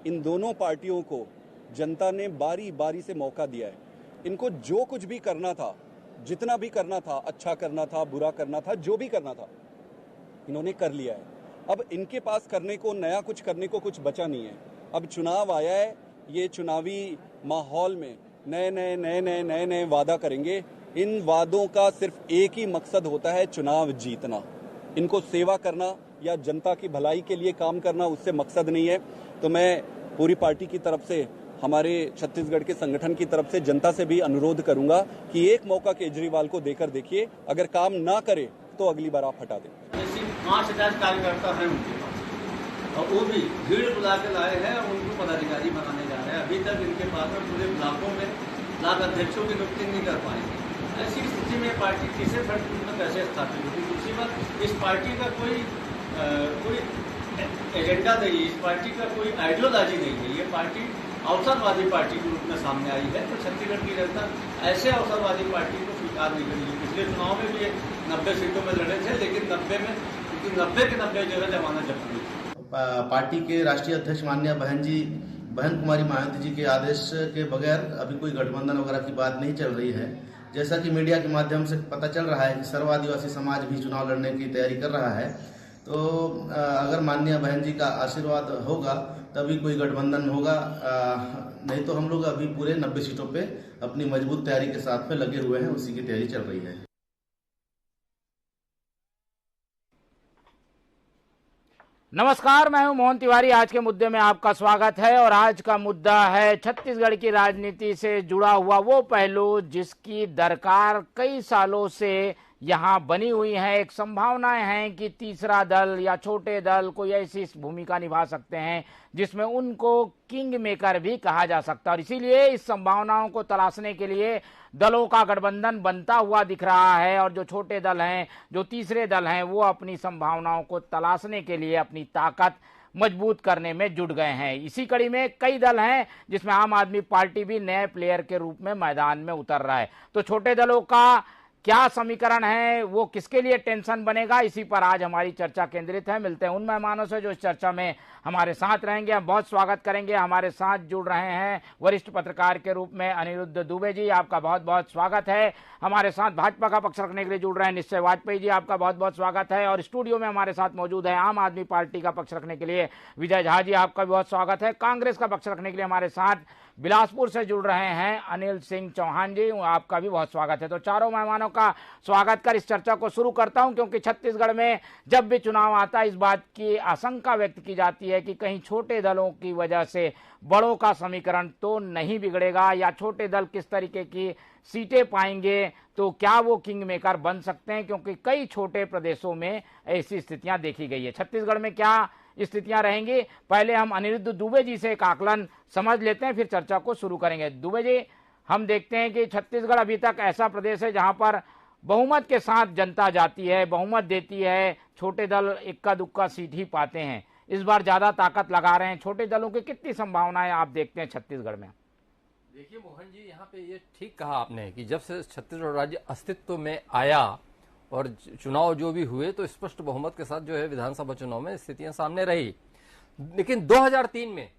इन दोनों पार्टियों को जनता ने बारी बारी से मौका दिया है। इनको जो कुछ भी करना था, जितना भी करना था, अच्छा करना था, बुरा करना था, जो भी करना था, इन्होंने कर लिया है। अब इनके पास करने को, नया कुछ करने को कुछ बचा नहीं है। अब चुनाव आया है, ये चुनावी माहौल में नए वादा करेंगे। इन वादों का सिर्फ एक ही मकसद होता है, चुनाव जीतना। इनको सेवा करना या जनता की भलाई के लिए काम करना, उससे मकसद नहीं है। तो मैं पूरी पार्टी की तरफ से, हमारे छत्तीसगढ़ के संगठन की तरफ से जनता से भी अनुरोध करूंगा कि एक मौका केजरीवाल को देकर देखिए, अगर काम ना करे तो अगली बार आप हटा दें। 5,000 कार्यकर्ता हैं उनके पास और वो भी भीड़ बुला के लाए हैं और उनको पदाधिकारी बनाने जा रहे हैं। अभी तक इनके पास में पूरे ब्लॉकों में ब्लॉक अध्यक्षों की नियुक्ति नहीं कर पाएंगे। ऐसी स्थिति में पार्टी तीसरे फ्रंट में कैसे स्थापित होगी? दूसरी बात, इस पार्टी का कोई एजेंडा नहीं है, इस पार्टी का कोई आइडियोलॉजी नहीं है। ये पार्टी अवसरवादी पार्टी के रूप में सामने आई है। तो छत्तीसगढ़ की जनता ऐसे अवसरवादी पार्टी को स्वीकार नहीं करेगी। पिछले चुनाव में भी ये 90 सीटों में लड़े थे, लेकिन 90 में 90 के 90 जो है जमानत जब्त हुई। पार्टी के राष्ट्रीय अध्यक्ष माननीय बहन कुमारी महंत जी के आदेश के बगैर अभी कोई गठबंधन वगैरह की बात नहीं चल रही है। जैसा कि मीडिया के माध्यम से पता चल रहा है कि सर्व आदिवासी समाज भी चुनाव लड़ने की तैयारी कर रहा है। तो अगर माननीय बहन जी का आशीर्वाद होगा तभी कोई गठबंधन होगा, नहीं तो हम लोग अभी पूरे 90 सीटों पे अपनी मजबूत तैयारी के साथ में लगे हुए हैं, उसी की तैयारी चल रही है। नमस्कार, मैं हूं मोहन तिवारी। आज के मुद्दे में आपका स्वागत है और आज का मुद्दा है छत्तीसगढ़ की राजनीति से जुड़ा हुआ वो पहलू जिसकी दरकार कई सालों से यहाँ बनी हुई है। एक संभावनाएं हैं कि तीसरा दल या छोटे दल कोई ऐसी भूमिका निभा सकते हैं जिसमें उनको किंग मेकर भी कहा जा सकता है और इसीलिए इस संभावनाओं को तलाशने के लिए दलों का गठबंधन बनता हुआ दिख रहा है और जो छोटे दल हैं, जो तीसरे दल हैं, वो अपनी संभावनाओं को तलाशने के लिए अपनी ताकत मजबूत करने में जुट गए हैं। इसी कड़ी में कई दल हैं जिसमें आम आदमी पार्टी भी नए प्लेयर के रूप में मैदान में उतर रहा है। तो छोटे दलों का क्या समीकरण है, वो किसके लिए टेंशन बनेगा, इसी पर आज हमारी चर्चा केंद्रित है। मिलते हैं उन मेहमानों से जो इस चर्चा में हमारे साथ रहेंगे। हम बहुत स्वागत करेंगे। हमारे साथ जुड़ रहे हैं वरिष्ठ पत्रकार के रूप में अनिरुद्ध दुबे जी, आपका बहुत बहुत स्वागत है। हमारे साथ भाजपा का पक्ष रखने के लिए जुड़ रहे हैं निश्चय वाजपेयी जी, आपका बहुत बहुत स्वागत है। और स्टूडियो में हमारे साथ मौजूद है आम आदमी पार्टी का पक्ष रखने के लिए विजय झा जी, आपका भी बहुत स्वागत है। कांग्रेस का पक्ष रखने के लिए हमारे साथ बिलासपुर से जुड़ रहे हैं अनिल सिंह चौहान जी, आपका भी बहुत स्वागत है। तो चारों मेहमानों का स्वागत कर इस चर्चा को शुरू करता हूं, क्योंकि छत्तीसगढ़ में जब भी चुनाव आता है इस बात की आशंका व्यक्त की जाती है कि कहीं छोटे दलों की वजह से बड़ों का समीकरण तो नहीं बिगड़ेगा, या छोटे दल किस तरीके की सीटें पाएंगे, तो क्या वो किंग मेकर बन सकते हैं, क्योंकि कई छोटे प्रदेशों में ऐसी स्थितियां देखी गई है। छत्तीसगढ़ में क्या स्थितियां रहेंगी, पहले हम अनिरुद्ध दुबे जी से एक आकलन समझ लेते हैं, फिर चर्चा को शुरू करेंगे। दुबे जी, हम देखते हैं कि छत्तीसगढ़ अभी तक ऐसा प्रदेश है जहां पर बहुमत के साथ जनता जाती है, बहुमत देती है, छोटे दल इक्का दुक्का सीट ही पाते हैं। इस बार ज्यादा ताकत लगा रहे हैं, छोटे दलों की कितनी संभावनाएं आप देखते हैं छत्तीसगढ़ में? देखिए मोहन जी, यहाँ पे ये ठीक कहा आपने कि जब से छत्तीसगढ़ राज्य अस्तित्व में आया और चुनाव जो भी हुए तो स्पष्ट बहुमत के साथ जो है विधानसभा चुनाव में स्थितियां सामने रही। लेकिन 2003 में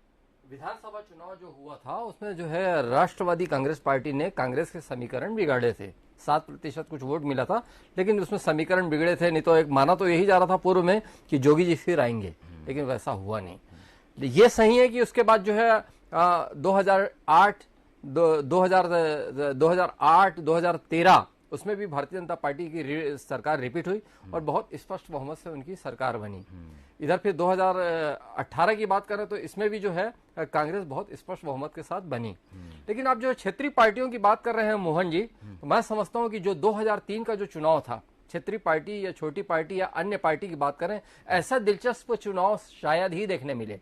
विधानसभा चुनाव जो हुआ था उसमें जो है राष्ट्रवादी कांग्रेस पार्टी ने कांग्रेस के समीकरण बिगाड़े थे। 7% कुछ वोट मिला था, लेकिन उसमें समीकरण बिगड़े थे। नहीं तो एक माना तो यही जा रहा था पूर्व में कि जोगी जी फिर आएंगे, लेकिन वैसा हुआ नहीं। ये सही है कि उसके बाद जो है 2008, 2013 उसमें भी भारतीय जनता पार्टी की सरकार रिपीट हुई और बहुत स्पष्ट बहुमत से उनकी सरकार बनी। इधर फिर 2018 की बात करें तो इसमें भी जो है कांग्रेस बहुत स्पष्ट बहुमत के साथ बनी। लेकिन आप जो क्षेत्रीय पार्टियों की बात कर रहे हैं मोहन जी, तो मैं समझता हूं कि जो 2003 का जो चुनाव था, क्षेत्रीय पार्टी या छोटी पार्टी या अन्य पार्टी की बात करें, ऐसा दिलचस्प चुनाव शायद ही देखने मिले,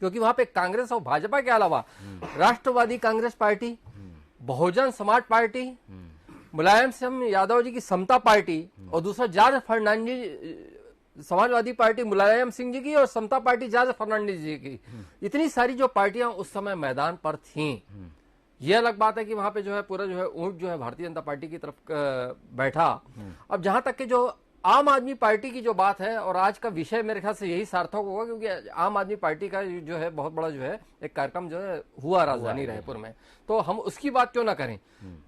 क्योंकि वहां पे कांग्रेस और भाजपा के अलावा राष्ट्रवादी कांग्रेस पार्टी, बहुजन समाज पार्टी, मुलायम सिंह यादव जी की समता पार्टी और दूसरा जॉर्ज फर्नांडिस समाजवादी पार्टी मुलायम सिंह जी की और समता पार्टी जॉर्ज फर्नांडिस जी की, इतनी सारी जो पार्टियां उस समय मैदान पर थीं। यह अलग बात है कि वहां पे जो है पूरा जो है ऊंट जो है भारतीय जनता पार्टी की तरफ बैठा। अब जहां तक कि जो आम आदमी पार्टी की जो बात है, और आज का विषय मेरे ख्याल से यही सार्थक होगा, क्योंकि आम आदमी पार्टी का जो है बहुत बड़ा जो है एक कार्यक्रम जो है हुआ राजधानी रायपुर में, तो हम उसकी बात क्यों ना करें।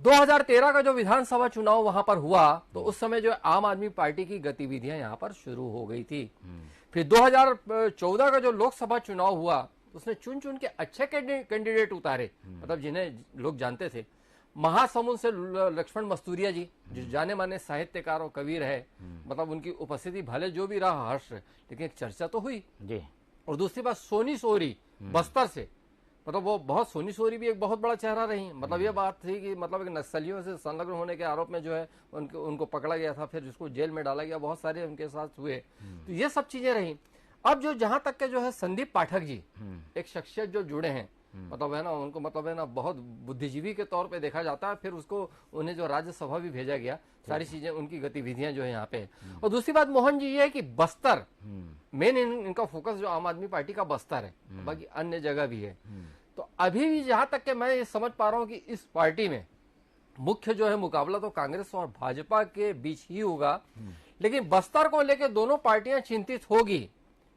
2013 का जो विधानसभा चुनाव वहां पर हुआ, तो उस समय जो आम आदमी पार्टी की गतिविधियां यहां पर शुरू हो गई थी। फिर 2014 का जो लोकसभा चुनाव हुआ, उसने चुन चुन के अच्छे कैंडिडेट उतारे, मतलब जिन्हें लोग जानते थे। महासमुंद से लक्ष्मण मस्तूरिया जी, जो जाने माने साहित्यकार और कवि रहे, मतलब उनकी उपस्थिति भले जो भी रहा हर्ष, लेकिन एक चर्चा तो हुई जी। और दूसरी बात सोनी सोरी बस्तर से, मतलब वो बहुत, सोनी सोरी भी एक बहुत बड़ा चेहरा रही। मतलब ये बात थी कि मतलब एक नक्सलियों से संलग्न होने के आरोप में जो है उनको पकड़ा गया था, फिर जिसको जेल में डाला गया, बहुत सारे उनके साथ हुए। तो ये सब चीजें रही। अब जो जहां तक के जो है संदीप पाठक जी, एक शख्सियत जो जुड़े हैं, मतलब है ना, उनको मतलब है ना बहुत बुद्धिजीवी के तौर पे देखा जाता है, फिर उसको उन्हें जो राज्यसभा भी भेजा गया, सारी चीजें, उनकी गतिविधियां जो है यहाँ पे। और दूसरी बात मोहन जी ये है कि बस्तर मेन इनका फोकस जो आम आदमी पार्टी का बस्तर है, बाकी अन्य जगह भी है। तो अभी भी जहां तक के मैं ये समझ पा रहा हूँ कि इस पार्टी में मुख्य जो है मुकाबला तो कांग्रेस और भाजपा के बीच ही होगा, लेकिन बस्तर को लेकर दोनों पार्टियां चिंतित होगी,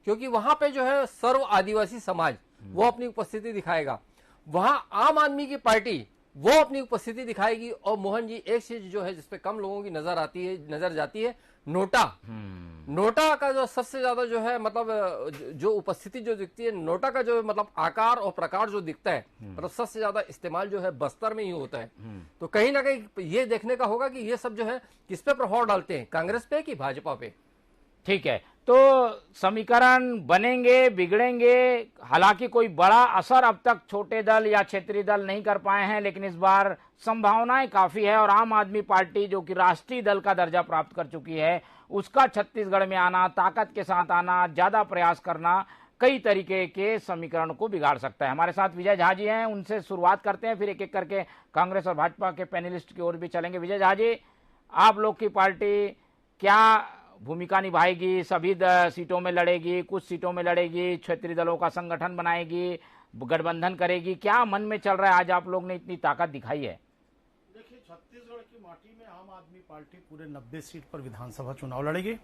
क्योंकि वहां पे जो है सर्व आदिवासी समाज वो अपनी उपस्थिति दिखाएगा, वहां आम आदमी की पार्टी वो अपनी उपस्थिति दिखाएगी। और मोहन जी एक चीज जो है जिसपे कम लोगों की नजर जाती है, नोटा। नोटा का जो सबसे ज्यादा जो है मतलब जो उपस्थिति जो दिखती है, नोटा का जो मतलब आकार और प्रकार जो दिखता है, मतलब सबसे ज्यादा इस्तेमाल जो है बस्तर में ही होता है। तो कहीं ना कहीं ये देखने का होगा कि ये सब जो है किस पे प्रभाव डालते हैं, कांग्रेस पे कि भाजपा पे। ठीक है, तो समीकरण बनेंगे, बिगड़ेंगे। हालांकि कोई बड़ा असर अब तक छोटे दल या क्षेत्रीय दल नहीं कर पाए हैं, लेकिन इस बार संभावनाएं काफी है। और आम आदमी पार्टी जो कि राष्ट्रीय दल का दर्जा प्राप्त कर चुकी है, उसका छत्तीसगढ़ में आना, ताकत के साथ आना, ज्यादा प्रयास करना, कई तरीके के समीकरण को बिगाड़ सकता है। हमारे साथ विजय झा जी हैं, उनसे शुरुआत करते हैं, फिर एक एक करके कांग्रेस और भाजपा के पैनलिस्ट की ओर भी चलेंगे। विजय झा जी, आप लोग की पार्टी क्या भूमिका निभाएगी? सभी सीटों में लड़ेगी, कुछ सीटों में लड़ेगी, क्षेत्रीय दलों का संगठन बनाएगी, गठबंधन करेगी? क्या मन में चल रहा है? आज आप लोग ने इतनी ताकत दिखाई है। देखिए, छत्तीसगढ़ की माटी में आम आदमी पार्टी पूरे 90 सीट पर विधानसभा चुनाव लड़ेगी,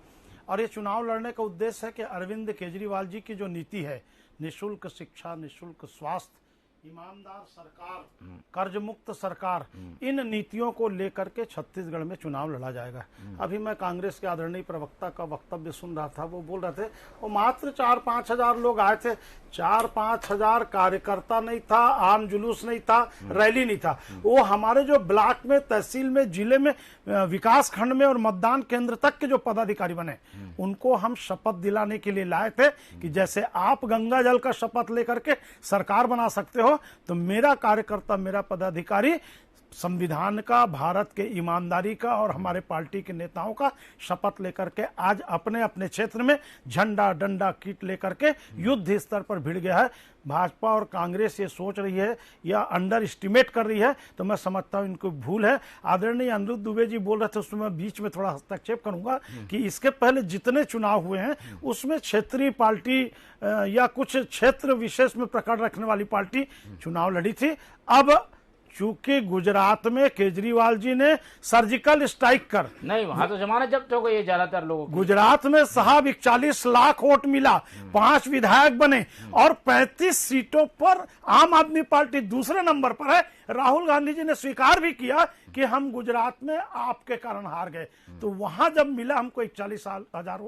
और ये चुनाव लड़ने का उद्देश्य है कि अरविंद केजरीवाल जी की जो नीति है, निःशुल्क शिक्षा, निःशुल्क स्वास्थ्य, ईमानदार सरकार, कर्ज मुक्त सरकार, इन नीतियों को लेकर के छत्तीसगढ़ में चुनाव लड़ा जाएगा। अभी मैं कांग्रेस के आदरणीय प्रवक्ता का वक्तव्य सुन रहा था, वो बोल रहे थे वो मात्र 4-5 हजार लोग आए थे। 4-5 हजार कार्यकर्ता नहीं था, आम जुलूस नहीं था, रैली नहीं था। वो हमारे जो ब्लॉक में, तहसील में, जिले में, विकास खंड में और मतदान केंद्र तक के जो पदाधिकारी बने, उनको हम शपथ दिलाने के लिए लाए थे कि जैसे आप गंगा जल का शपथ लेकर के सरकार बना सकते हो, तो मेरा कार्यकर्ता, मेरा पदाधिकारी संविधान का, भारत के ईमानदारी का और हमारे पार्टी के नेताओं का शपथ लेकर के आज अपने अपने क्षेत्र में झंडा, डंडा, किट लेकर के युद्ध स्तर पर भिड़ गया है। भाजपा और कांग्रेस ये सोच रही है या अंडर एस्टिमेट कर रही है, तो मैं समझता हूं इनको भूल है। आदरणीय अनिरुद्ध दुबे जी बोल रहे थे, उसमें मैं बीच में थोड़ा हस्तक्षेप करूंगा कि इसके पहले जितने चुनाव हुए हैं उसमें क्षेत्रीय पार्टी या कुछ क्षेत्र विशेष में प्रकट रखने वाली पार्टी चुनाव लड़ी थी। अब चूंकि गुजरात में केजरीवाल जी ने सर्जिकल स्ट्राइक कर, नहीं वहां तो जमानत जब्त हो गई है ज्यादातर लोगों की। गुजरात में साहब 41 लाख वोट मिला, 5 विधायक बने और 35 सीटों पर आम आदमी पार्टी दूसरे नंबर पर है। राहुल गांधी जी ने स्वीकार भी किया कि हम गुजरात में आपके कारण हार गए। तो वहां जब मिला हमको 41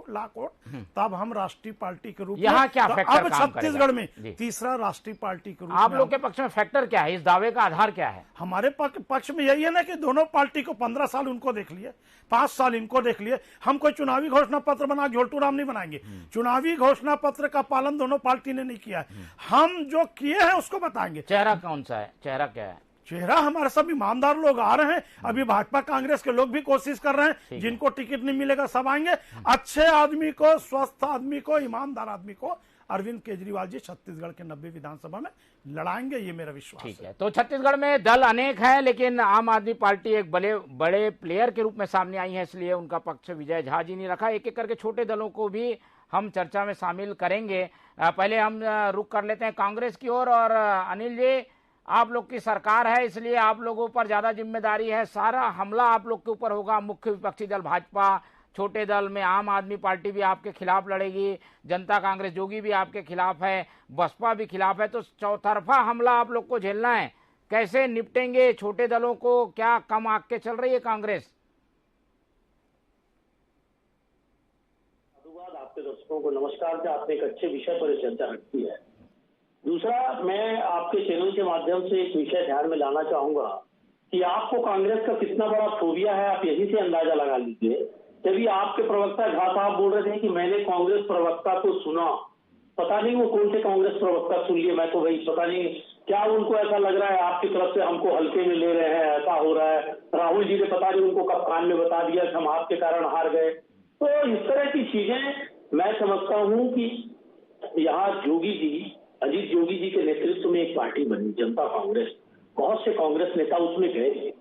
लाख वोट, तब हम राष्ट्रीय पार्टी के रूप में, यहाँ क्या फैक्टर अब छत्तीसगढ़ में तीसरा राष्ट्रीय पार्टी के रूप में आप लोग के पक्ष में फैक्टर क्या है? इस दावे का आधार क्या है? हमारे पक्ष में यही है ना कि दोनों पार्टी को 15 साल उनको देख लिए, 5 साल इनको देख लिए। हम कोई चुनावी घोषणा पत्र बना झोलटू राम नहीं बनाएंगे। चुनावी घोषणा पत्र का पालन दोनों पार्टी ने नहीं किया है। हम जो किए हैं उसको बताएंगे। चेहरा कौन सा है? चेहरा क्या है? चेहरा हमारे सब ईमानदार लोग आ रहे हैं। अभी भाजपा कांग्रेस के लोग भी कोशिश कर रहे हैं, जिनको टिकट नहीं मिलेगा सब आएंगे। अच्छे आदमी को, स्वस्थ आदमी को, ईमानदार आदमी को अरविंद केजरीवाल जी छत्तीसगढ़ के 90 विधानसभा में लड़ाएंगे, ये मेरा विश्वास ठीक है। तो छत्तीसगढ़ में दल अनेक हैं, लेकिन आम आदमी पार्टी एक बड़े प्लेयर के रूप में सामने आई है, इसलिए उनका पक्ष विजय झा जी ने रखा। एक एक करके छोटे दलों को भी हम चर्चा में शामिल करेंगे। पहले हम रुख कर लेते हैं कांग्रेस की ओर। और अनिल जी, आप लोग की सरकार है, इसलिए आप लोगों पर ज्यादा जिम्मेदारी है, सारा हमला आप लोग के ऊपर होगा। मुख्य विपक्षी दल भाजपा छोटे दल में आम आदमी पार्टी भी आपके खिलाफ लड़ेगी, जनता कांग्रेस जोगी भी आपके खिलाफ है, बसपा भी खिलाफ है, तो चौतरफा हमला आप लोग को झेलना है। कैसे निपटेंगे छोटे दलों को? क्या कम आंख के चल रही है कांग्रेस? आपके दर्शकों को नमस्कार कि आपने एक अच्छे विषय पर चर्चा रखी है। दूसरा, मैं आपके चैनल के माध्यम से एक विषय ध्यान में लाना चाहूंगा कि आपको कांग्रेस का कितना बड़ा फोबिया है, आप यहीं से अंदाजा लगा लीजिए। जब आपके प्रवक्ता झा साहब बोल रहे थे कि मैंने कांग्रेस प्रवक्ता को सुना, पता नहीं वो कौन से कांग्रेस प्रवक्ता सुन लिए, मैं तो भाई पता नहीं क्या उनको ऐसा लग रहा है आपकी तरफ से हमको हल्के में ले रहे हैं, ऐसा हो रहा है। राहुल जी ने पता नहीं उनको कब कान में बता दिया कि हम आपके कारण हार गए। तो इस तरह की चीजें मैं समझता हूं कि यहाँ जोगी जी, अजीत जोगी जी के नेतृत्व में एक पार्टी बनी जनता कांग्रेस, बहुत से कांग्रेस नेता उसमें गए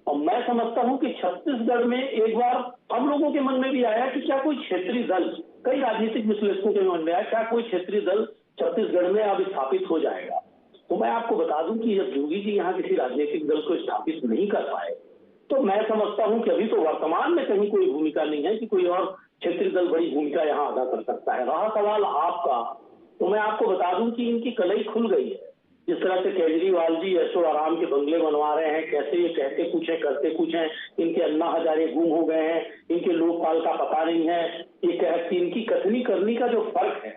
और मैं समझता हूं कि छत्तीसगढ़ में एक बार हम लोगों के मन में भी आया कि क्या कोई क्षेत्रीय दल, कई राजनीतिक विश्लेषकों के मन में आया क्या कोई क्षेत्रीय दल छत्तीसगढ़ में अब स्थापित हो जाएगा। तो मैं आपको बता दूं कि जब जोगी जी यहाँ किसी राजनीतिक दल को स्थापित नहीं कर पाए तो मैं समझता हूं कि अभी तो वर्तमान में कहीं कोई भूमिका नहीं है कि कोई और क्षेत्रीय दल बड़ी भूमिका यहाँ अदा कर सकता है। रहा सवाल आपका, तो मैं आपको बता दूं कि इनकी कलई खुल गई है। जिस तरह से केजरीवाल जी ऐशो आराम के बंगले बनवा रहे हैं, कैसे ये कहते कुछ है करते कुछ है, इनके अन्ना हजारे गुम हो गए हैं, इनके लोकपाल का पता नहीं है, ये कहती इनकी कथनी करनी का जो फर्क है,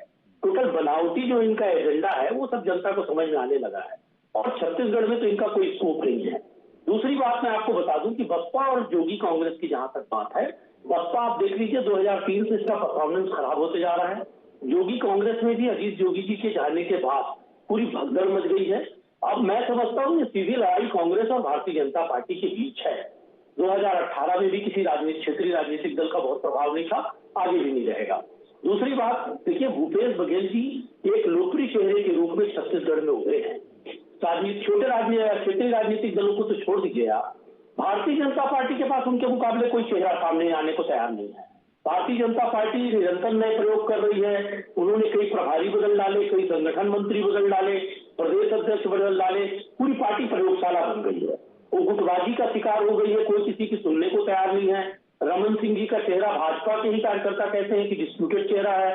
टोटल बनावटी जो इनका एजेंडा है वो सब जनता को समझ में आने लगा है और छत्तीसगढ़ में तो इनका कोई स्कोप नहीं है। दूसरी बात मैं आपको बता दूं कि बसपा और जोगी कांग्रेस की जहां तक बात है, बसपा आप देख लीजिए 2003 से इसका परफॉर्मेंस खराब होते जा रहा है। जोगी कांग्रेस में भी अजीत जोगी जी के जाने के बाद पूरी भगदड़ मच गई है। अब मैं समझता हूं कि सीधी लड़ाई कांग्रेस और भारतीय जनता पार्टी के बीच है। 2018 में भी किसी क्षेत्रीय राजनीतिक दल का बहुत प्रभाव नहीं था, आगे भी नहीं रहेगा। दूसरी बात देखिए, भूपेश बघेल जी एक लोकप्रिय चेहरे के रूप में छत्तीसगढ़ में उभरे हैं। क्षेत्रीय राजनीतिक दलों को तो छोड़ दीजिए आप, भारतीय जनता पार्टी के पास उनके मुकाबले कोई चेहरा सामने आने को तैयार नहीं है। भारतीय जनता पार्टी निरंतर नए प्रयोग कर रही है। उन्होंने कई प्रभारी बदल डाले, कई संगठन मंत्री बदल डाले, प्रदेश अध्यक्ष बदल डाले, पूरी पार्टी प्रयोगशाला बन गई है। वो गुटबाजी का शिकार हो गई है, कोई किसी की सुनने को तैयार नहीं है। रमन सिंह जी का चेहरा भाजपा के ही कार्यकर्ता कहते हैं कि डिस्प्यूटेड चेहरा है।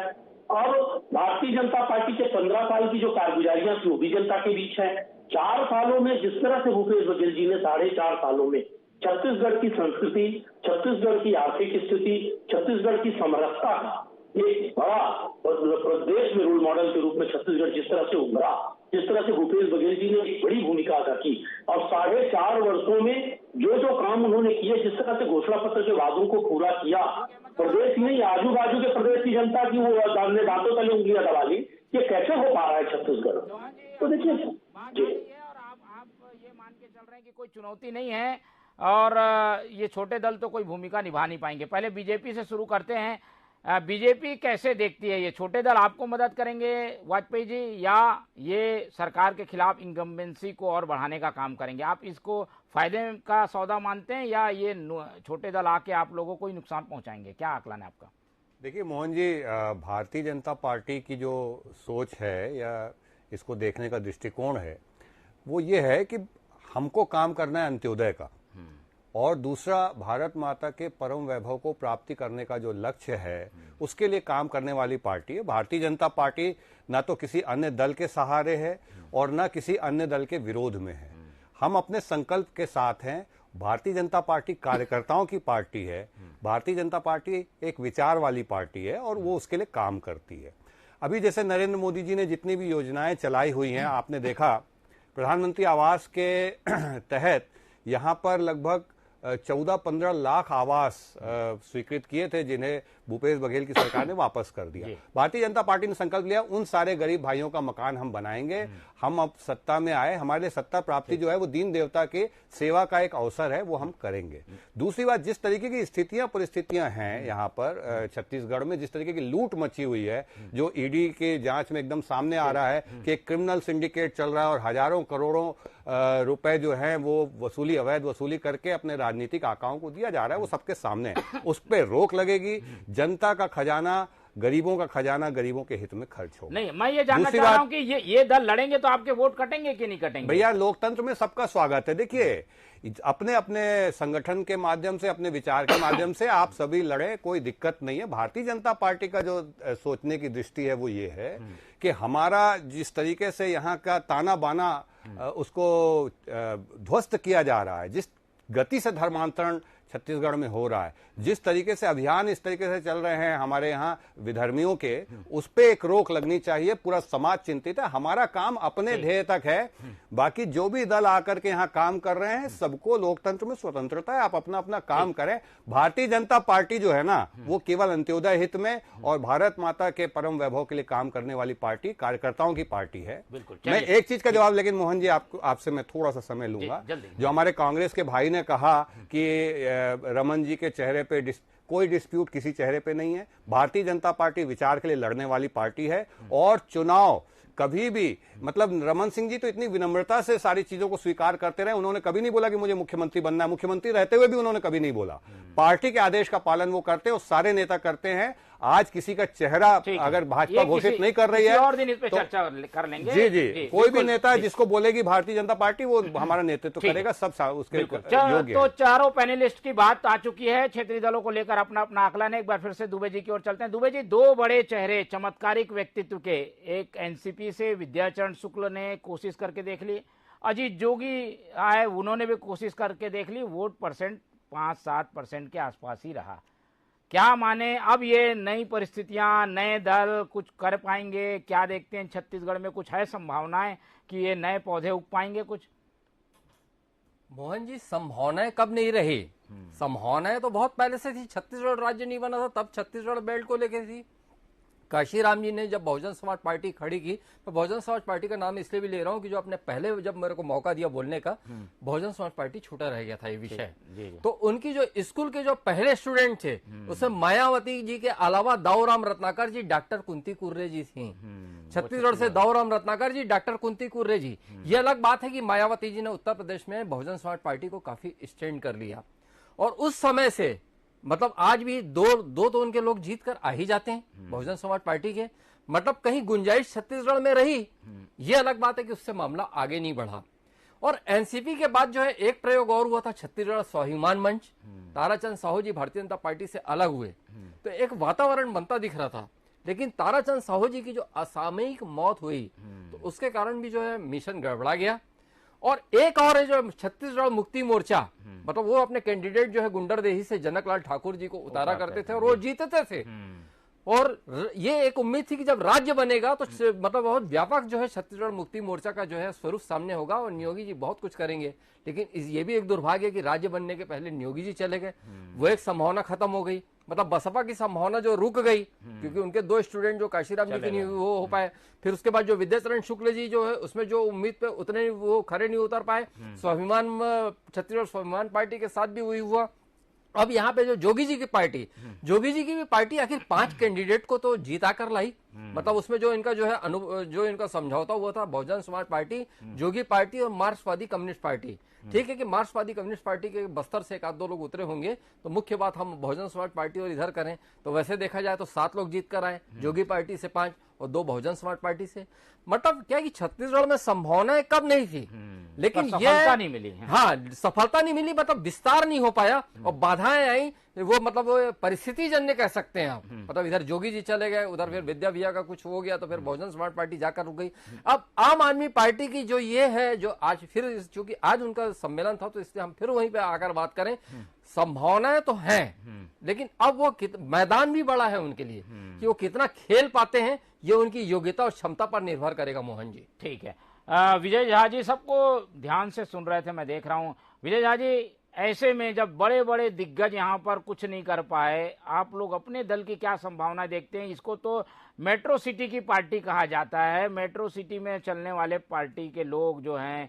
और भारतीय जनता पार्टी के 15 साल की जो कारगुजारियां थी वो भी जनता के बीच है। 4 सालों में जिस तरह से भूपेश बघेल जी ने 4.5 सालों में छत्तीसगढ़ की संस्कृति, छत्तीसगढ़ की आर्थिक स्थिति, छत्तीसगढ़ की समरसता का एक बड़ा प्रदेश में रोल मॉडल के रूप में छत्तीसगढ़ जिस तरह से उभरा, जिस तरह से भूपेश बघेल जी ने एक बड़ी भूमिका अदा की और 4.5 वर्षों में जो काम उन्होंने किए, जिस तरह से घोषणा पत्र के वादों को पूरा किया, प्रदेश नहीं आजू बाजू के प्रदेश की जनता की वो दांतों तले उंगलियां दबा ली, ये कैसे हो पा रहा है छत्तीसगढ़? तो देखिए और आप ये मान के चल रहे हैं कि कोई चुनौती नहीं है और ये छोटे दल तो कोई भूमिका निभा नहीं पाएंगे। पहले बीजेपी से शुरू करते हैं। बीजेपी कैसे देखती है ये छोटे दल आपको मदद करेंगे वाजपेयी जी, या ये सरकार के खिलाफ इनकम्बेंसी को और बढ़ाने का काम करेंगे? आप इसको फायदे का सौदा मानते हैं या ये छोटे दल आके आप लोगों को ही नुकसान पहुंचाएंगे? क्या आकलन है आपका? देखिए मोहन जी, भारतीय जनता पार्टी की जो सोच है या इसको देखने का दृष्टिकोण है वो ये है कि हमको काम करना है अंत्योदय का, और दूसरा भारत माता के परम वैभव को प्राप्ति करने का जो लक्ष्य है उसके लिए काम करने वाली पार्टी है। भारतीय जनता पार्टी ना तो किसी अन्य दल के सहारे है और ना किसी अन्य दल के विरोध में है। हम अपने संकल्प के साथ हैं। भारतीय जनता पार्टी कार्यकर्ताओं की पार्टी है। भारतीय जनता पार्टी एक विचार वाली पार्टी है और वो उसके लिए काम करती है। अभी जैसे नरेंद्र मोदी जी ने जितनी भी योजनाएं चलाई हुई हैं, आपने देखा प्रधानमंत्री आवास के तहत यहाँ पर लगभग 14-15 लाख आवास स्वीकृत किए थे, जिन्हें भूपेश बघेल की सरकार ने वापस कर दिया। भारतीय जनता पार्टी ने संकल्प लिया उन सारे गरीब भाइयों का मकान हम बनाएंगे। हम अब सत्ता में आए, हमारे लिए सत्ता प्राप्ति जो है वो दीन देवता के सेवा का एक अवसर है, वो हम करेंगे। दूसरी बात, जिस तरीके की स्थितियां परिस्थितियां हैं यहाँ पर छत्तीसगढ़ में, जिस तरीके की लूट मची हुई है, जो ईडी के जांच में एकदम सामने आ रहा है कि एक क्रिमिनल सिंडिकेट चल रहा है और हजारों करोड़ों रुपए जो है वो वसूली, अवैध वसूली करके अपने राजनीतिक आकाओं को दिया जा रहा है, वो सबके सामने है। उस पर रोक लगेगी। जनता का खजाना गरीबों का खजाना गरीबों के हित में खर्च हो। नहीं, मैं ये जानना चाह रहा हूं कि ये दल लड़ेंगे तो आपके वोट कटेंगे कि नहीं कटेंगे? भैया, लोकतंत्र में सबका स्वागत है। देखिए, अपने अपने संगठन के माध्यम से, अपने विचार के माध्यम से आप सभी लड़े, कोई दिक्कत नहीं है। भारतीय जनता पार्टी का जो सोचने की दृष्टि है वो ये है कि हमारा जिस तरीके से यहाँ का ताना बाना उसको ध्वस्त किया जा रहा है, जिस गति से धर्मांतरण छत्तीसगढ़ में हो रहा है, जिस तरीके से अभियान इस तरीके से चल रहे हैं हमारे यहाँ विधर्मियों के, उस पे एक रोक लगनी चाहिए। पूरा समाज चिंतित है। हमारा काम अपने ध्येय तक है। बाकी जो भी दल आकर के यहाँ काम कर रहे हैं, सबको लोकतंत्र में स्वतंत्रता है, आप अपना अपना काम करें। भारतीय जनता पार्टी जो है ना, वो केवल अंत्योदय हित में और भारत माता के परम वैभव के लिए काम करने वाली पार्टी, कार्यकर्ताओं की पार्टी है। मैं एक चीज का जवाब, लेकिन मोहन जी आपसे मैं थोड़ा सा समय लूंगा। जो हमारे कांग्रेस के भाई ने कहा कि रमन जी के चेहरे पे कोई डिस्प्यूट किसी चेहरे पे नहीं है। भारतीय जनता पार्टी विचार के लिए लड़ने वाली पार्टी है और चुनाव कभी भी, मतलब रमन सिंह जी तो इतनी विनम्रता से सारी चीजों को स्वीकार करते रहे। उन्होंने कभी नहीं बोला कि मुझे मुख्यमंत्री बनना है। मुख्यमंत्री रहते हुए भी उन्होंने कभी नहीं बोला। पार्टी के आदेश का पालन वो करते हैं और सारे नेता करते हैं। आज किसी का चेहरा अगर भाजपा घोषित नहीं कर रही है और दिन इस पे चर्चा कर लेंगे। जी, कोई भी नेता जिसको बोलेगी भारतीय जनता पार्टी, वो हमारा नेतृत्व करेगा, सब उसके योग्य। तो चारों पैनलिस्ट की बात आ चुकी है क्षेत्रीय दलों को लेकर अपना अपना आकलन है। एक बार फिर से दुबे जी की ओर चलते हैं। दुबे जी, दो बड़े चेहरे चमत्कारिक व्यक्तित्व के, एक एनसीपी से विद्याचरण शुक्ल ने कोशिश करके देख ली, अजीत जोगी आए, उन्होंने भी कोशिश करके देख ली। वोट परसेंट 5-7% के आसपास ही रहा। क्या माने अब ये नई परिस्थितियां, नए दल कुछ कर पाएंगे? क्या देखते हैं छत्तीसगढ़ में कुछ है संभावनाएं कि ये नए पौधे उग पाएंगे कुछ? मोहन जी, संभावनाएं कब नहीं रही? संभावनाएं तो बहुत पहले से थी। छत्तीसगढ़ राज्य नहीं बना था तब छत्तीसगढ़ बेल्ट को लेकर थी। काशीराम जी ने जब बहुजन समाज पार्टी खड़ी की, तो बहुजन समाज पार्टी का नाम इसलिए भी ले रहा हूं कि जो आपने पहले जब मेरे को मौका दिया बोलने का, बहुजन समाज पार्टी छूटा रह गया था ये विषय। तो उनकी जो स्कूल के जो पहले स्टूडेंट थे, उसमें मायावती जी के अलावा दाऊराम रत्नाकर जी, डॉक्टर कुंती कुर्रे जी थी। छत्तीसगढ़ से दाऊराम रत्नाकर जी, डॉक्टर कुंती कुर्रे जी। ये अलग बात है कि मायावती जी ने उत्तर प्रदेश में बहुजन समाज पार्टी को काफी स्टैंड कर लिया और उस समय से, मतलब आज भी दो तो उनके लोग जीत कर आ ही जाते हैं बहुजन समाज पार्टी के। मतलब कहीं गुंजाइश छत्तीसगढ़ में रही, ये अलग बात है कि उससे मामला आगे नहीं बढ़ा। और एनसीपी के बाद जो है एक प्रयोग और हुआ था, छत्तीसगढ़ स्वाभिमान मंच। ताराचंद साहू जी भारतीय जनता पार्टी से अलग हुए तो एक वातावरण बनता दिख रहा था, लेकिन ताराचंद साहू जी की जो असामयिक मौत हुई तो उसके कारण भी जो है मिशन गड़बड़ा गया। और एक और है जो छत्तीसगढ़ मुक्ति मोर्चा, मतलब वो अपने कैंडिडेट जो है गुंडरदेही से जनकलाल ठाकुर जी को उतारा करते थे और वो जीतते थे। और ये एक उम्मीद थी कि जब राज्य बनेगा तो मतलब बहुत व्यापक जो है छत्तीसगढ़ मुक्ति मोर्चा का जो है स्वरूप सामने होगा और नियोगी जी बहुत कुछ करेंगे। लेकिन ये भी एक दुर्भाग्य कि राज्य बनने के पहले नियोगी जी चले गए, वो एक संभावना खत्म हो गई। मतलब बसपा की संभावना जो रुक गई क्योंकि उनके दो स्टूडेंट जो काशीराम जी के नहीं वो हो पाए। फिर उसके बाद जो विद्याचरण शुक्ल जी जो है उसमें जो उम्मीद पे उतने वो खरे नहीं उतर पाए। स्वाभिमान छत्तीसगढ़ स्वाभिमान पार्टी के साथ भी वही हुआ। अब यहाँ पे जो जोगी जी की पार्टी, जोगी जी की भी पार्टी आखिर 5 कैंडिडेट को तो जीता कर लाई। मतलब उसमें जो इनका जो है जो इनका समझौता हुआ था बहुजन समाज पार्टी, जोगी पार्टी और मार्क्सवादी कम्युनिस्ट पार्टी। ठीक है कि मार्क्सवादी कम्युनिस्ट पार्टी के बस्तर से 1-2 लोग उतरे होंगे, तो मुख्य बात हम बहुजन समाज पार्टी और इधर करें तो वैसे देखा जाए तो 7 लोग जीत कर आए, जोगी पार्टी से 5 और 2 बहुजन समाज पार्टी से। मतलब क्या कि छत्तीसगढ़ में संभावनाएं कब नहीं थी, लेकिन सफलता नहीं मिली। हाँ, सफलता नहीं मिली, मतलब विस्तार नहीं हो पाया और बाधाएं आई। वो मतलब परिस्थिति जन्य कह सकते हैं आप। मतलब इधर जोगी जी चले गए, उधर फिर विद्या भैया का कुछ हो गया तो फिर बहुजन समाज पार्टी जाकर रुक गई। अब आम आदमी पार्टी की जो ये है, जो आज फिर चूंकि आज उनका सम्मेलन था तो इसलिए हम फिर वहीं पे आकर बात करें। संभावनाएं तो हैं, लेकिन अब वो मैदान भी बड़ा है उनके लिए कि वो कितना खेल पाते हैं, ये उनकी योग्यता और क्षमता पर निर्भर करेगा। मोहन जी, ठीक है। विजय झा जी सबको ध्यान से सुन रहे थे, मैं देख रहा हूं। विजय झा जी, ऐसे में जब बड़े बड़े दिग्गज यहाँ पर कुछ नहीं कर पाए, आप लोग अपने दल की क्या संभावना देखते हैं? इसको तो मेट्रो सिटी की पार्टी कहा जाता है। मेट्रो सिटी में चलने वाले पार्टी के लोग जो हैं,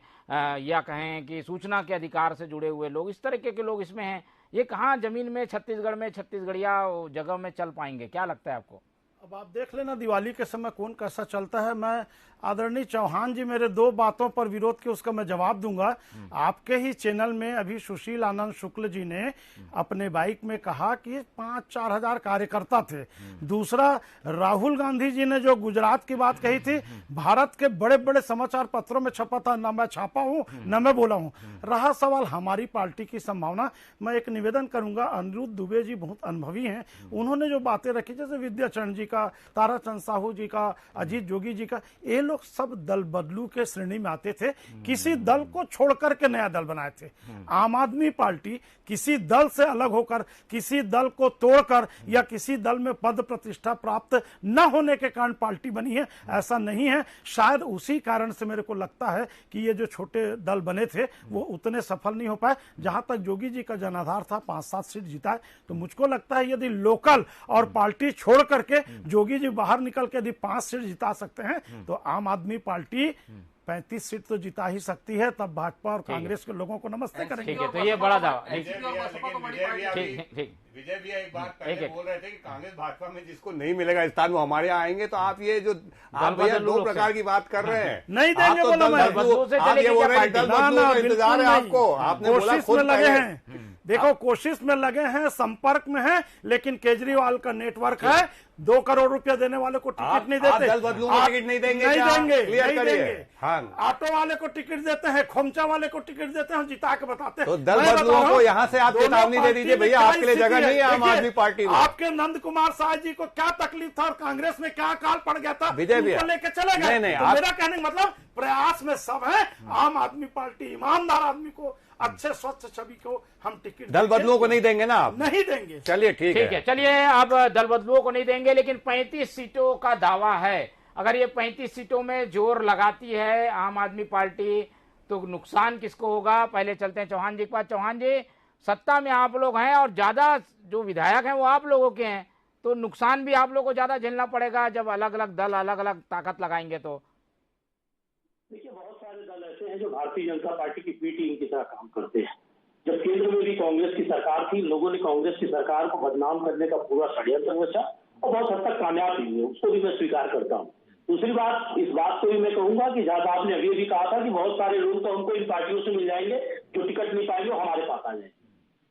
या कहें कि सूचना के अधिकार से जुड़े हुए लोग, इस तरीके के लोग इसमें हैं। ये कहाँ जमीन में छत्तीसगढ़ में छत्तीसगढ़िया जगह में चल पाएंगे, क्या लगता है आपको? अब आप देख लेना दिवाली के समय कौन कैसा चलता है। मैं आदरणीय चौहान जी मेरे दो बातों पर विरोध के उसका मैं जवाब दूंगा। आपके ही चैनल में अभी सुशील आनंद शुक्ल जी ने अपने बाइक में कहा कि 5-4 हजार कार्यकर्ता थे। दूसरा, राहुल गांधी जी ने जो गुजरात की बात कही थी, भारत के बड़े बड़े समाचार पत्रों में छपा था, न मैं छापा हूं न मैं बोला हूं। रहा सवाल हमारी पार्टी की संभावना, मैं एक निवेदन करूंगा, अनिरुद्ध दुबे जी बहुत अनुभवी हैं, उन्होंने जो बातें रखी जैसे विद्याचरण जी का, ताराचंद साहू जी का, अजीत जोगी जी का, ये लोग सब दल बदलू के श्रेणी में आते थे, किसी दल को छोड़ करके नया दल बनाए थे। आम आदमी पार्टी किसी दल से अलग होकर, किसी दल को तोड़कर या किसी दल में पद प्रतिष्ठा प्राप्त न होने के कारण पार्टी बनी है, ऐसा नहीं है। शायद उसी कारण से मेरे को लगता है कि ये जो छोटे दल बने थे वो उतने सफल नहीं हो पाए। जहां तक जोगी जी का जनाधार था 5-7 सीट जीता है, तो मुझको लगता है यदि लोकल और पार्टी छोड़ करके जोगी जी बाहर निकल के यदि 5 सीट जिता सकते हैं तो आम आदमी पार्टी 35 सीट तो जिता ही सकती है। तब भाजपा और कांग्रेस के लोगों को नमस्ते करेंगे। ठीक है, तो ये बड़ा दावा। विजय भी एक बात पहले बोल रहे थे कि कांग्रेस भाजपा में जिसको नहीं मिलेगा स्थान वो हमारे यहाँ आएंगे, तो आप ये जो आप भैया 2 प्रकार की बात कर रहे हैं, नहीं देंगे आप तो बोला मैं। आप ये बोल रहे हैं दल बदलू का इंतजार है आपको, आपने बोला खुद लगे हैं। देखो कोशिश में लगे हैं, संपर्क में हैं, लेकिन केजरीवाल का नेटवर्क है, 2 करोड़ रुपया देने वाले को टिकट नहीं देते। दल बदलू को टिकट नहीं देंगे, नहीं देंगे, क्लियर करिए। हाँ, ऑटो वाले को टिकट देते हैं, खोमचा वाले को टिकट देते हैं, जिता के बताते हैं। तो दल बदलुओं को यहाँ से आप चेतावनी दे दीजिए, भैया आपके लिए जगह नहीं है आम आदमी पार्टी में। आपके नंद कुमार शाह जी को क्या तकलीफ था और कांग्रेस में क्या काल पड़ गया था, विजय भैया लेके चले गए। मेरा कहने का मतलब प्रयास में सब है। आम आदमी पार्टी ईमानदार आदमी को, अच्छे स्वच्छ छवि को हम टिकट, दल बदलुओं को नहीं देंगे ना आप? नहीं देंगे। चलिए ठीक है, चलिए अब दल बदलुओं को नहीं देंगे, लेकिन 35 सीटों का दावा है। अगर ये 35 सीटों में जोर लगाती है आम आदमी पार्टी तो नुकसान किसको होगा? पहले चलते हैं चौहान जी के पास। चौहान जी, सत्ता में आप लोग हैं और ज्यादा जो विधायक हैं वो आप लोगों के हैं, तो नुकसान भी आप लोगों को ज्यादा झेलना पड़ेगा जब अलग अलग दल अलग अलग ताकत लगाएंगे। तो देखिए, बहुत सारे दल ऐसे हैं जो भारतीय जनता पार्टी की बी टीम की तरह काम करते हैं। जब केंद्र में भी कांग्रेस की सरकार थी, लोगों ने कांग्रेस की सरकार को बदनाम करने का पूरा षड्यंत्र रचा और बहुत हद तक कामयाब भी हुए, उसको भी मैं स्वीकार करता हूँ। दूसरी बात, इस बात को भी मैं कहूंगा कि जहां आपने अभी भी कहा था कि बहुत सारे लोग तो हमको इन पार्टियों से मिल जाएंगे जो टिकट नहीं पाएंगे, हमारे पास आ जाएंगे।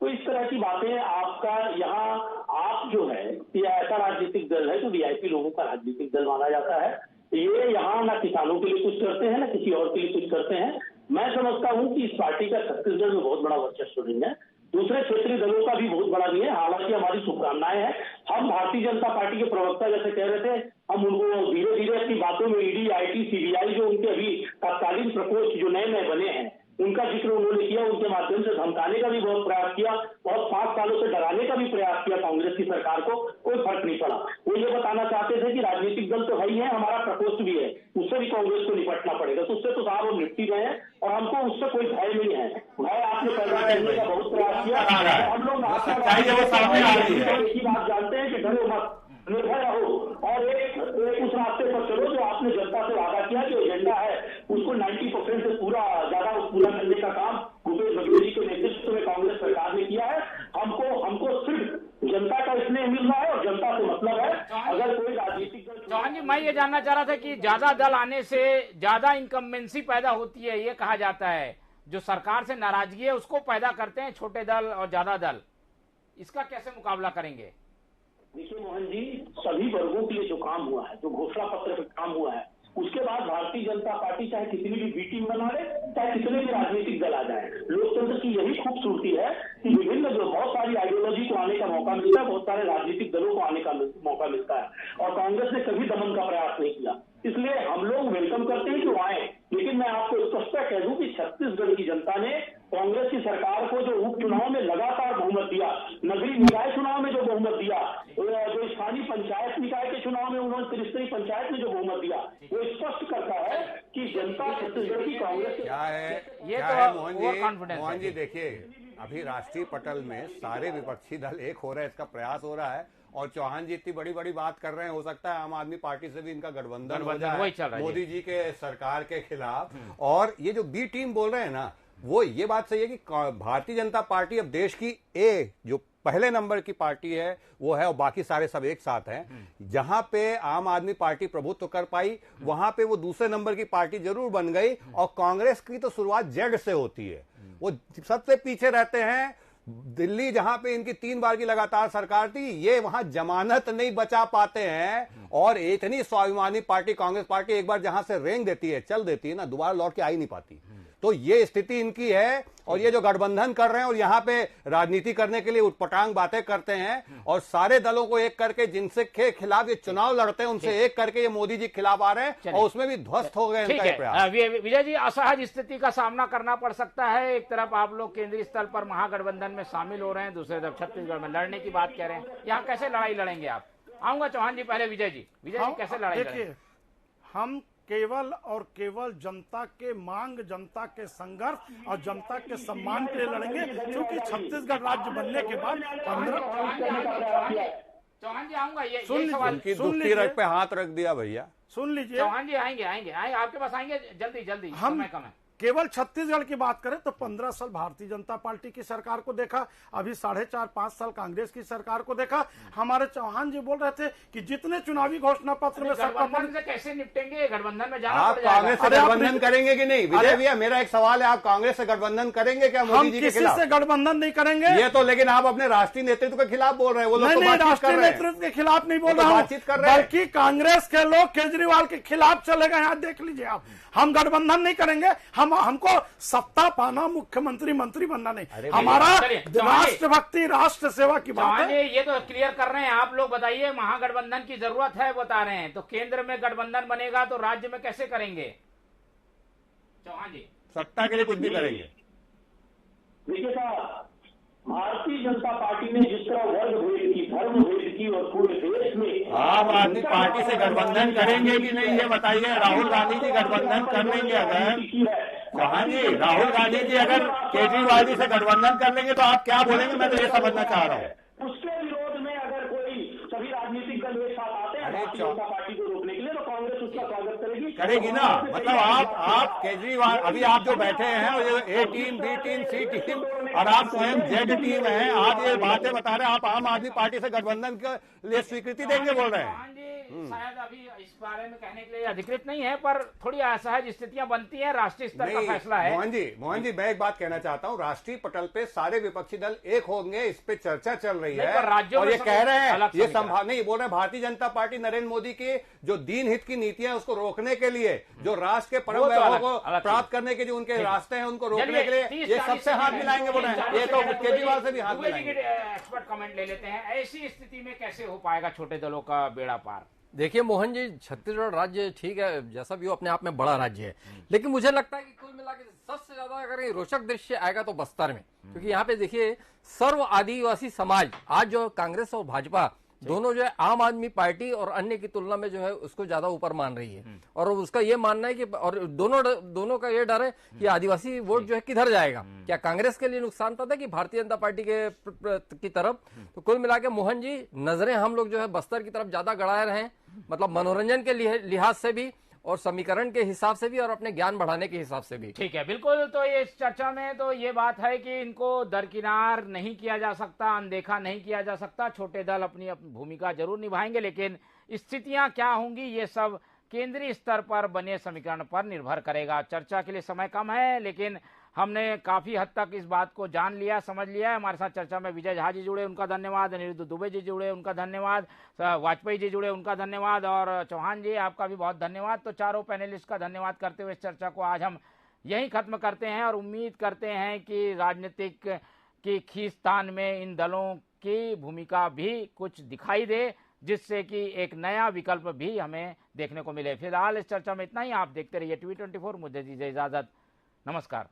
तो इस तरह की बातें आपका यहाँ, आप जो है ये ऐसा राजनीतिक दल है जो वीआईपी लोगों का राजनीतिक दल माना जाता है। ये यहाँ ना किसानों के लिए कुछ करते हैं ना किसी और के लिए कुछ करते हैं। मैं समझता हूँ कि इस पार्टी का छत्तीसगढ़ में बहुत बड़ा वर्चस्व नहीं है, दूसरे क्षेत्रीय दलों का भी बहुत बड़ा नहीं है। हालांकि हमारी शुभकामनाएं हैं। हम भारतीय जनता पार्टी के प्रवक्ता जैसे कह रहे थे, हम उनको धीरे धीरे अपनी बातों में ईडी, आईटी, सीबीआई जो उनके अभी तत्कालीन प्रकोष्ठ जो नए नए बने हैं उनका जिक्र उन्होंने किया, उनके माध्यम से धमकाने का भी बहुत प्रयास किया, बहुत 5 सालों से डराने का भी प्रयास किया कांग्रेस की सरकार को, कोई फर्क नहीं पड़ा। वो ये बताना चाहते थे कि राजनीतिक दल तो है ही है, हमारा प्रकोष्ठ भी है, उससे भी कांग्रेस को निपटना पड़ेगा। तो उससे तो साहब हम निपटी गए हैं और हमको उससे कोई भय नहीं है। भय आपने पैदा करने का बहुत प्रयास किया। हम लोग एक ही बात जानते हैं कि डरो मत, निर्भय रहो और एक उस रास्ते पर चलो जो आपने जनता से वादा किया, जो एजेंडा है उसको 90% से पूरा करने का काम भूपेश बघेल जी के नेतृत्व में कांग्रेस सरकार ने किया है। हमको सिर्फ जनता का स्नेह मिल रहा है और जनता से मतलब है। अगर कोई राजनीतिक दल, चौहान जी, मैं ये जानना चाह रहा था कि ज्यादा दल आने से ज्यादा इनकम्बेंसी पैदा होती है, ये कहा जाता है। जो सरकार से नाराजगी है उसको पैदा करते हैं छोटे दल और ज्यादा दल, इसका कैसे मुकाबला करेंगे? देखिए मोहन जी, सभी वर्गों के लिए जो काम हुआ है, जो घोषणा पत्र पे काम हुआ है, उसके बाद भारतीय जनता पार्टी चाहे कितनी भी बी टीम बना ले, चाहे कितने भी राजनीतिक दल आ जाए, लोकतंत्र की यही खूबसूरती है कि विभिन्न जो बहुत सारी आइडियोलॉजी को आने का मौका मिलता है, बहुत सारे राजनीतिक दलों को आने का मौका मिलता है और कांग्रेस ने कभी दमन का प्रयास नहीं किया। इसलिए हम लोग वेलकम करते हैं कि वो आए, लेकिन मैं आपको स्पष्ट कह दूं कि छत्तीसगढ़ की जनता ने कांग्रेस की सरकार को जो उपचुनाव में लगातार बहुमत दिया, नगरीय निकाय चुनाव में जो बहुमत दिया, जो स्थानीय पंचायत निकाय के चुनाव में उन्होंने त्रिस्तरीय पंचायत में जो बहुमत दिया, वो स्पष्ट करता है कि जनता छत्तीसगढ़ की कांग्रेस क्या है। ये क्या तो है मोहन कॉन्फिडेंस जी, देखिए अभी राष्ट्रीय पटल में सारे विपक्षी दल एक हो रहे हैं, इसका प्रयास हो रहा है और चौहान जी इतनी बड़ी बड़ी बात कर रहे हैं, हो सकता है आम आदमी पार्टी से भी इनका गठबंधन हो जाए मोदी जी के सरकार के खिलाफ। और ये जो बी टीम बोल रहे हैं ना, वो ये बात सही है कि भारतीय जनता पार्टी अब देश की जो पहले नंबर की पार्टी है वो है, और बाकी सारे सब एक साथ हैं। जहां पे आम आदमी पार्टी प्रभुत्व कर पाई वहां पे वो दूसरे नंबर की पार्टी जरूर बन गई। और कांग्रेस की तो शुरुआत जेड से होती है, वो सबसे पीछे रहते हैं। दिल्ली जहां पे इनकी 3 बार की लगातार सरकार थी, ये वहां जमानत नहीं बचा पाते हैं। और इतनी स्वाभिमानी पार्टी कांग्रेस पार्टी एक बार जहां से रेंग देती है, चल देती है ना, दोबारा लौट के आ ही नहीं पाती। तो ये स्थिति इनकी है। और ये जो गठबंधन कर रहे हैं और यहाँ पे राजनीति करने के लिए उटपटांग बातें करते हैं, और सारे दलों को एक करके जिनसे के खिलाफ ये चुनाव लड़ते हैं उनसे एक करके ये मोदी जी के खिलाफ आ रहे हैं, और उसमें भी ध्वस्त हो गए इनका प्रयास। विजय जी, असहज स्थिति का सामना करना पड़ सकता है। एक तरफ आप लोग केंद्रीय स्तर पर महागठबंधन में शामिल हो रहे हैं, दूसरी तरफ छत्तीसगढ़ में लड़ने की बात कह रहे हैं। यहाँ कैसे लड़ाई लड़ेंगे आप? आऊंगा चौहान जी, पहले विजय जी कैसे लड़ाई लड़ेंगे? हम केवल और केवल जनता के मांग, जनता के संघर्ष और जनता के सम्मान के लिए लड़ेंगे, क्योंकि छत्तीसगढ़ राज्य बनने के बाद 15। चौहान जी आऊंगा, ये सवाल सुन लीजिए, पे हाथ रख दिया भैया, सुन लीजिए। चौहान जी आएंगे आपके पास आएंगे जल्दी, समय कम है। केवल छत्तीसगढ़ की बात करें तो 15 साल भारतीय जनता पार्टी की सरकार को देखा, अभी 4.5-5 साल कांग्रेस की सरकार को देखा। हमारे चौहान जी बोल रहे थे कि जितने चुनावी घोषणा पत्र में गठबंधन से कैसे निपटेंगे? गठबंधन में जाना आप कांग्रेस से गठबंधन करेंगे कि नहीं? विजय भैया, मेरा एक सवाल है, आप कांग्रेस से गठबंधन करेंगे क्या मोदी जी के खिलाफ? किसी से गठबंधन नहीं करेंगे ये तो, लेकिन आप अपने राष्ट्रीय नेतृत्व के खिलाफ बोल रहे हैं। वो लोग नहीं, राष्ट्रीय नेतृत्व के खिलाफ नहीं बोल रहा हूँ, बल्कि कांग्रेस के लोग केजरीवाल के खिलाफ चलेगा। यहाँ देख लीजिए आप, हम गठबंधन नहीं करेंगे। हमको सत्ता पाना, मुख्यमंत्री मंत्री बनना नहीं, हमारा राष्ट्रभक्ति राष्ट्र सेवा की बात है। ये तो क्लियर कर रहे हैं आप लोग। बताइए, महागठबंधन की जरूरत है बता रहे हैं, तो केंद्र में गठबंधन बनेगा तो राज्य में कैसे करेंगे? चौहान जी, सत्ता के लिए कुछ भी करेंगे। देखिए साहब, भारतीय जनता पार्टी ने जिस तरह वर्ग भेद की, धर्म भेद की और पूरे देश में आम आदमी पार्टी से गठबंधन करेंगे कि नहीं ये बताइए। राहुल गांधी जी गठबंधन कर लेंगे अगर, चौहान जी, राहुल गांधी जी अगर केजरीवाल जी से गठबंधन कर लेंगे तो आप क्या बोलेंगे? मैं तो ये समझना चाह रहा हूँ। उसके विरोध में अगर कोई सभी राजनीतिक दल एक साथ आते हैं भारतीय जनता पार्टी को रोकने के लिए, तो कांग्रेस उसका स्वागत करेगी ना। मतलब आप केजरीवाल, अभी आप जो बैठे हैं और ये A team, B team, C team और आप स्वयं Z टीम हैं, आप ये बातें बता रहे हैं, आप आम आदमी पार्टी से गठबंधन के लिए स्वीकृति देंगे बोल रहे हैं। शायद अभी इस बारे में कहने के लिए अधिकृत नहीं है, पर थोड़ी असहज स्थितियां बनती हैं। राष्ट्रीय स्तर का फैसला है। मोहन जी, मैं एक बात कहना चाहता हूं, राष्ट्रीय पटल पे सारे विपक्षी दल एक होंगे, इस पे चर्चा चल रही है। और ये कह रहे हैं, ये संभाल नहीं बोल रहे, भारतीय जनता पार्टी नरेंद्र मोदी की जो दीन हित की नीतियां उसको रोकने के लिए, जो राष्ट्र के परम वैभव को प्राप्त करने के जो उनके रास्ते हैं उनको रोकने के लिए ये सबसे हाथ मिलाएंगे बोल रहे हैं। ये तो केजरीवाल से भी हाथ मिलाएंगे। एक्सपर्ट कमेंट ले लेते हैं, ऐसी स्थिति में कैसे हो पाएगा छोटे दलों का बेड़ा पार? देखिए मोहन जी, छत्तीसगढ़ राज्य ठीक है, जैसा भी हो अपने आप में बड़ा राज्य है, लेकिन मुझे लगता है कि कुल मिला के सबसे ज्यादा अगर रोचक दृश्य आएगा तो बस्तर में, क्योंकि यहाँ पे देखिए सर्व आदिवासी समाज आज जो कांग्रेस और भाजपा दोनों जो है आम आदमी पार्टी और अन्य की तुलना में जो है उसको ज्यादा ऊपर मान रही है, और उसका ये मानना है कि और दोनों का ये डर है कि आदिवासी वोट जो है किधर जाएगा, क्या कांग्रेस के लिए नुकसान पता है कि भारतीय जनता पार्टी की तरफ। तो कुल मिला के मोहन जी, नजरें हम लोग जो है बस्तर की तरफ ज्यादा गड़ाए रहे, मतलब मनोरंजन के लिहाज से भी और समीकरण के हिसाब से भी और अपने ज्ञान बढ़ाने के हिसाब से भी। ठीक है, बिल्कुल। तो ये चर्चा में तो ये बात है कि इनको दरकिनार नहीं किया जा सकता, अनदेखा नहीं किया जा सकता। छोटे दल अपनी भूमिका जरूर निभाएंगे, लेकिन स्थितियां क्या होंगी ये सब केंद्रीय स्तर पर बने समीकरण पर निर्भर करेगा। चर्चा के लिए समय कम है, लेकिन हमने काफी हद तक इस बात को जान लिया, समझ लिया है। हमारे साथ चर्चा में विजय झा जी जुड़े, उनका धन्यवाद। अनिरुद्ध दुबे जी जुड़े, उनका धन्यवाद। वाजपेयी जी जुड़े, उनका धन्यवाद। और चौहान जी, आपका भी बहुत धन्यवाद। तो चारों पैनलिस्ट का धन्यवाद करते हुए इस चर्चा को आज हम यहीं खत्म करते हैं, और उम्मीद करते हैं कि राजनीतिक की खींचतान में इन दलों की भूमिका भी कुछ दिखाई दे, जिससे कि एक नया विकल्प भी हमें देखने को मिले। फिलहाल इस चर्चा में इतना ही। आप देखते रहिए TV24। मुझे दीजिए इजाजत। नमस्कार।